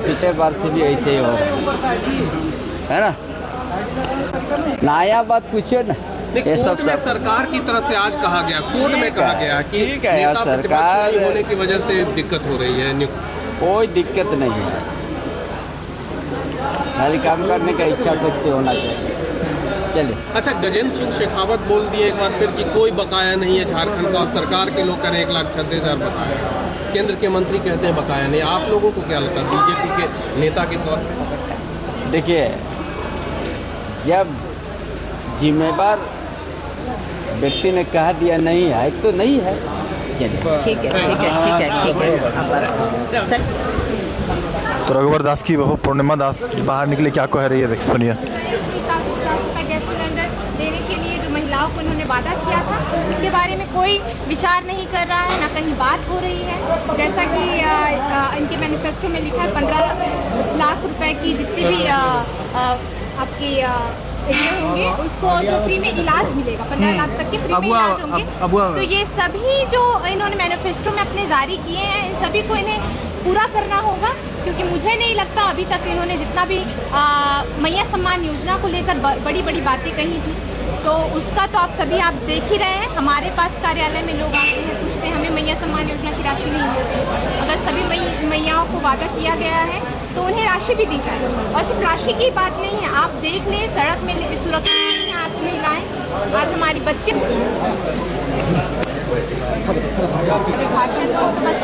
पिछले बार से भी ऐसे ही हो, है ना। नया बात पूछिए ना। ये सब सरकार की तरफ से आज कहा गया, कोर्ट में कहा गया कि ठीक है यार, सरकार होने की वजह से दिक्कत हो रही है। कोई दिक्कत नहीं है, खाली काम करने का इच्छा शक्ति होना चाहिए। चलिए। अच्छा, गजेंद्र सिंह शेखावत बोल दिए एक बार फिर कि कोई बकाया नहीं है झारखंड का, और सरकार के लोग करें 1,36,000 बकाया। केंद्र के मंत्री कहते हैं बकाया नहीं। आप लोगों को क्या लगता है बीजेपी के नेता के तौर पर? देखिए, जब जिम्मेदार व्यक्ति ने कह दिया नहीं है तो नहीं है। ठीक है। बस तो रघुवर दास की बहू पूर्णिमा दास बाहर निकले, क्या कह रही है, देख सुनिए। गैस सिलेंडर देने के लिए जो महिलाओं को उन्होंने वादा किया था, उसके बारे में कोई विचार नहीं कर रहा है, ना कहीं बात हो रही है। जैसा कि इनके मैनिफेस्टो में लिखा है, 15 लाख रुपए की जितनी भी आपकी होंगे उसको जो फ्री में इलाज मिलेगा, 15 लाख तक के फ्री में इलाज होंगे। तो ये सभी जो इन्होंने मैनिफेस्टो में अपने जारी किए हैं, इन सभी को इन्हें पूरा करना होगा, क्योंकि मुझे नहीं लगता अभी तक इन्होंने जितना भी मैया सम्मान योजना को लेकर बड़ी बड़ी बातें कही थी, तो उसका तो आप सभी आप देख ही रहे हैं। हमारे पास कार्यालय में लोग आते हैं, पूछते हैं हमें मैया सम्मान योजना की राशि नहीं मिलती। अगर सभी मैयाओं को वादा किया गया है तो उन्हें राशि भी दी जाए। और सिर्फ राशि की बात नहीं है, आप देख लें सड़क में सुरक्षित हैं आज महिलाएं, आज हमारी बच्ची भाषण को। तो बस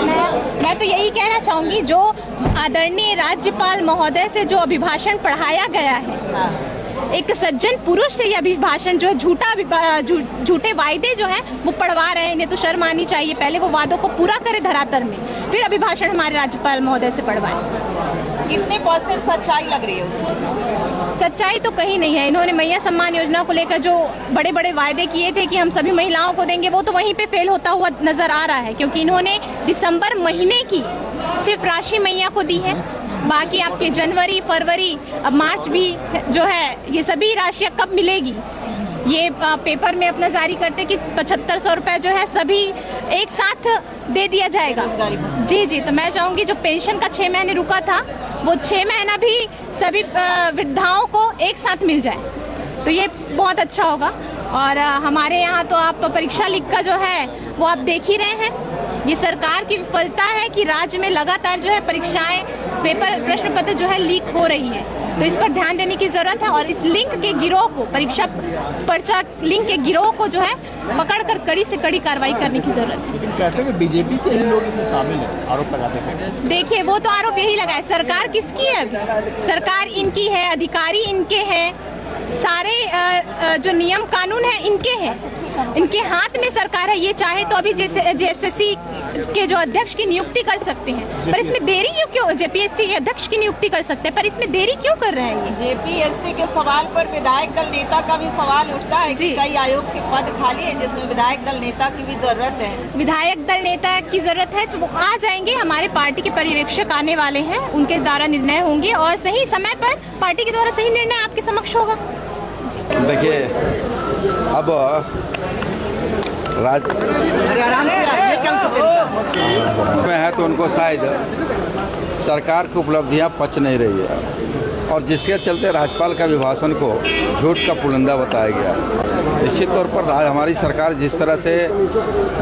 मैं तो यही कहना चाहूँगी, जो आदरणीय राज्यपाल महोदय से जो अभिभाषण पढ़ाया गया है, एक सज्जन पुरुष से ये अभिभाषण जो झूठे वायदे जो हैं वो पढ़वा रहे हैं, इन्हें तो शर्म आनी चाहिए। पहले वो वादों को पूरा करे धरातल में, फिर अभिभाषण हमारे राज्यपाल महोदय से पढ़वाए। कितने % सच्चाई लग रही है उसमें? सच्चाई तो कहीं नहीं है। इन्होंने मैया सम्मान योजना को लेकर जो बड़े बड़े वायदे किए थे कि हम सभी महिलाओं को देंगे, वो तो वहीं पे फेल होता हुआ नजर आ रहा है, क्योंकि इन्होंने दिसंबर महीने की सिर्फ राशि मैया को दी है। बाकी आपके जनवरी, फरवरी, अब मार्च भी जो है, ये सभी राशियाँ कब मिलेगी? ये पेपर में अपना जारी करते कि 7500 रुपये जो है सभी एक साथ दे दिया जाएगा। जी। तो मैं चाहूँगी जो पेंशन का 6 महीने रुका था, वो 6 महीना भी सभी वृद्धाओं को एक साथ मिल जाए, तो ये बहुत अच्छा होगा। और हमारे यहाँ तो आप परीक्षा लीक का जो है वो आप देख ही रहे हैं। ये सरकार की विफलता है कि राज्य में लगातार जो है परीक्षाएं, पेपर, प्रश्न पत्र जो है लीक हो रही है, तो इस पर ध्यान देने की जरूरत है। और इस लिंक के गिरोह को, परीक्षा पर्चा लिंक के गिरोह को जो है पकड़कर कड़ी से कड़ी कार्रवाई करने की जरूरत है। कहते हैं बीजेपी के ही लोग इसमें शामिल हैं, आरोप लगाते हैं। देखिए, वो तो आरोप यही लगाए, सरकार किसकी है? अभी सरकार इनकी है, अधिकारी इनके हैं, सारे जो नियम कानून है इनके हैं, इनके हाथ में सरकार है। ये चाहे तो अभी JSSC के जो अध्यक्ष की नियुक्ति कर सकते हैं, पर इसमें देरी क्यों? JPSC के अध्यक्ष की नियुक्ति कर सकते हैं, पर इसमें देरी क्यों कर रहे हैं ये? JPSC के सवाल पर विधायक दल नेता का भी सवाल उठता है कि कई आयोग के पद खाली है, जिसमें विधायक दल नेता की भी जरूरत है। विधायक दल नेता की जरूरत है, तो वो आ जाएंगे। हमारे पार्टी के पर्यवेक्षक आने वाले हैं, उनके द्वारा निर्णय होंगे और सही समय पर पार्टी के द्वारा सही निर्णय आपके समक्ष होगा। देखिए, अब में है तो उनको शायद सरकार की उपलब्धियां पच नहीं रही है, और जिसके चलते राज्यपाल का अभिभाषण को झूठ का पुलिंदा बताया गया। निश्चित तौर पर हमारी सरकार जिस तरह से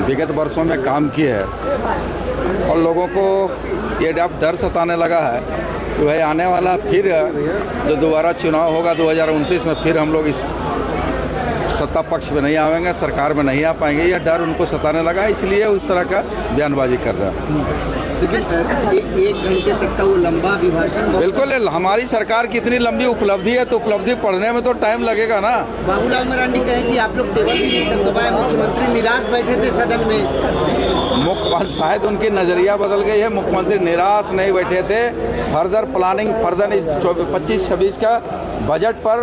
विगत वर्षों में काम की है, और लोगों को ये डर सताने लगा है कि भाई आने वाला फिर जो दोबारा चुनाव होगा 2029 में, फिर हम लोग इस सत्ता पक्ष में नहीं आवेंगे, सरकार में नहीं आ पाएंगे, यह डर उनको सताने लगा, इसलिए उस तरह का बयानबाजी कर रहा है। लेकिन 1 घंटे तक का वो लंबा अभिभाषण, बिल्कुल हमारी सरकार की इतनी लंबी उपलब्धि है, तो उपलब्धि पढ़ने में तो टाइम लगेगा ना। बाबूलाल मरांडी कहे कि आप लोग टेबल भी नहीं दबाए, मुख्यमंत्री निराश बैठे थे सदन में। मुख्यमंत्री शायद उनकी नज़रिया बदल गई है, मुख्यमंत्री निराश नहीं बैठे थे। फर्दर प्लानिंग, 25-26 का बजट पर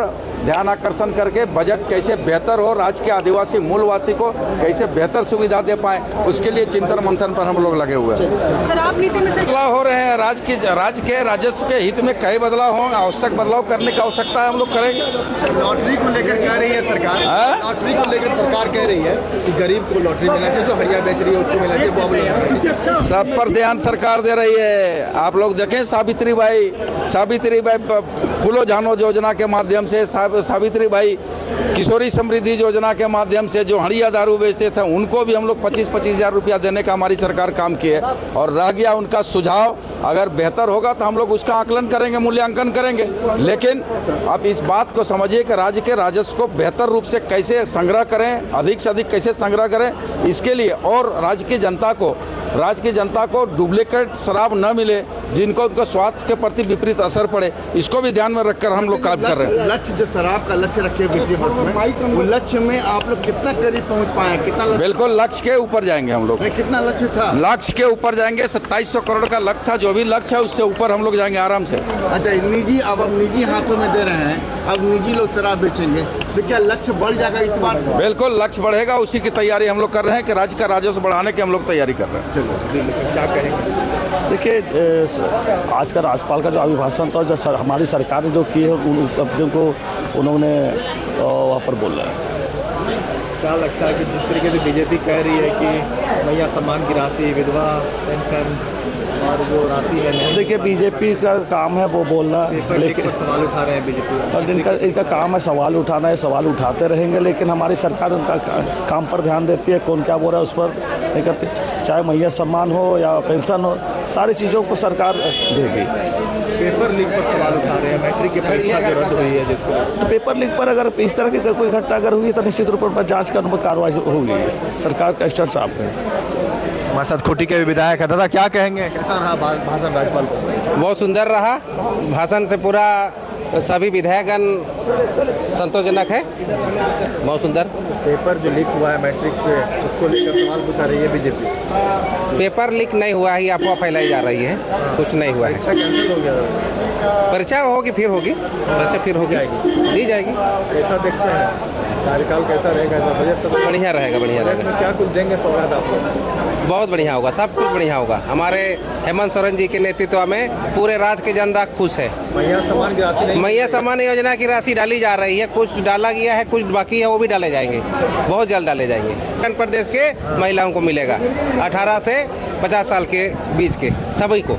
ध्यान आकर्षण करके बजट कैसे बेहतर हो, राज्य के आदिवासी मूलवासी को कैसे बेहतर सुविधा दे पाए, उसके लिए चिंतन मंथन पर हम लोग लगे हुए हैं। सर आप नीति में बदलाव हो रहे हैं, राज्य के राजस्व के हित में कई बदलाव हों, आवश्यक बदलाव करने की आवश्यकता है, हम लोग करेंगे। लॉटरी को लेकर कह रही है सरकार, लॉटरी को लेकर सरकार कह रही है कि गरीब को लॉटरी मिलना चाहिए, जो हरिया बेच रही है उसको मिलना चाहिए। सब पर ध्यान सरकार दे रही है। आप लोग देखें सावित्री बाई फूलो झानो योजना के माध्यम से, सावित्री बाई किशोरी समृद्धि योजना के माध्यम से जो हड़िया दारू बेचते थे उनको भी हम लोग 25-25 हज़ार रुपया देने का हमारी सरकार काम की है। और रह गया उनका सुझाव, अगर बेहतर होगा तो हम लोग उसका आकलन करेंगे, मूल्यांकन करेंगे। लेकिन आप इस बात को समझिए कि राज्य के राजस्व को बेहतर रूप से कैसे संग्रह करें, अधिक से अधिक कैसे संग्रह करें, इसके लिए और राज्य की जनता को डुप्लीकेट शराब न मिले, जिनको उनका स्वास्थ्य के प्रति विपरीत असर पड़े, इसको भी ध्यान में रखकर हम लोग काम कर रहे हैं। लक्ष्य जो शराब का लक्ष्य रखे वित्तीय वर्ष में, वो लक्ष्य में आप लोग कितना करीब पहुंच पाए? कितना बिल्कुल लक्ष्य के ऊपर जाएंगे हम लोग। कितना लक्ष्य था? लक्ष्य के ऊपर जाएंगे, 2700 करोड़ का लक्ष्य था, जो भी लक्ष्य है उससे ऊपर हम लोग जाएंगे आराम से। अच्छा, अब निजी हाथों में दे रहे हैं, अब निजी लोग शराब बेचेंगे, तो क्या लक्ष्य बढ़ जाएगा इस बार? बिल्कुल लक्ष्य बढ़ेगा, उसी की तैयारी हम लोग कर रहे हैं कि राज्य का राजस्व बढ़ाने की हम लोग तैयारी कर रहे हैं। चलो क्या कहेंगे? देखिए, आज का राज्यपाल का जो अभिभाषण था, जो हमारी सरकार ने जो की है, उन उपलब्धियों को उन्होंने वहाँ पर बोला है। क्या लगता है कि जिस तरीके से बीजेपी कह रही है कि मैया सम्मान की राशि, विधवा पेंशन और जो राशि है नहीं, देखिए बीजेपी का काम है वो बोलना, लेकिन सवाल उठा रहे हैं बीजेपी और इनका काम है सवाल उठाना है, सवाल उठाते रहेंगे, लेकिन हमारी सरकार उनका काम पर ध्यान देती है, कौन क्या बोल रहा है उस पर नहीं करती। चाहे मैया सम्मान हो या पेंशन हो, सारी चीज़ों को सरकार देगी। पेपर लीक पर सवाल उठा रहे हैं, मैट्रिक की परीक्षा जो रद्द हुई है जिसको, तो पेपर लीक पर अगर इस तरह की कोई घटना अगर हुई तो निश्चित रूप पर जाँच कर कार्रवाई होगी, सरकार का स्टैंड साफ है। हमारे साथ खूंटी के विधायक है, दादा क्या कहेंगे? कैसा रहा भाषण राज्यपाल को? बहुत सुंदर रहा, भाषण से पूरा सभी विधायकगण संतोषजनक है, बहुत सुंदर। पेपर जो लीक हुआ है मैट्रिक पे, उसको लेकर सवाल पूछा रही है बीजेपी। पेपर लीक नहीं हुआ है, अफवाह फैलाई जा रही है, कुछ नहीं हुआ है। परीक्षा कैंसिल हो गया? परीक्षा होगी, फिर होगी, परीक्षा फिर होगी, दी जाएगी। कैसा देखते हैं कार्यकाल, कैसा रहेगा? बजट तो बढ़िया रहेगा, बढ़िया रहेगा। क्या कुछ देंगे सौगात आप लोग? बहुत बढ़िया होगा, सब कुछ बढ़िया होगा। हमारे हेमंत सोरेन जी के नेतृत्व में पूरे राज्य की जनता खुश है। मैया सम्मान की राशि नहीं, मैया सम्मान योजना की राशि डाली जा रही है, कुछ डाला गया है, कुछ बाकी है, वो भी डाले जाएंगे, बहुत जल्द डाले जाएंगे। उत्तर प्रदेश के महिलाओं को मिलेगा, 18 से 50 साल के बीच के सभी को।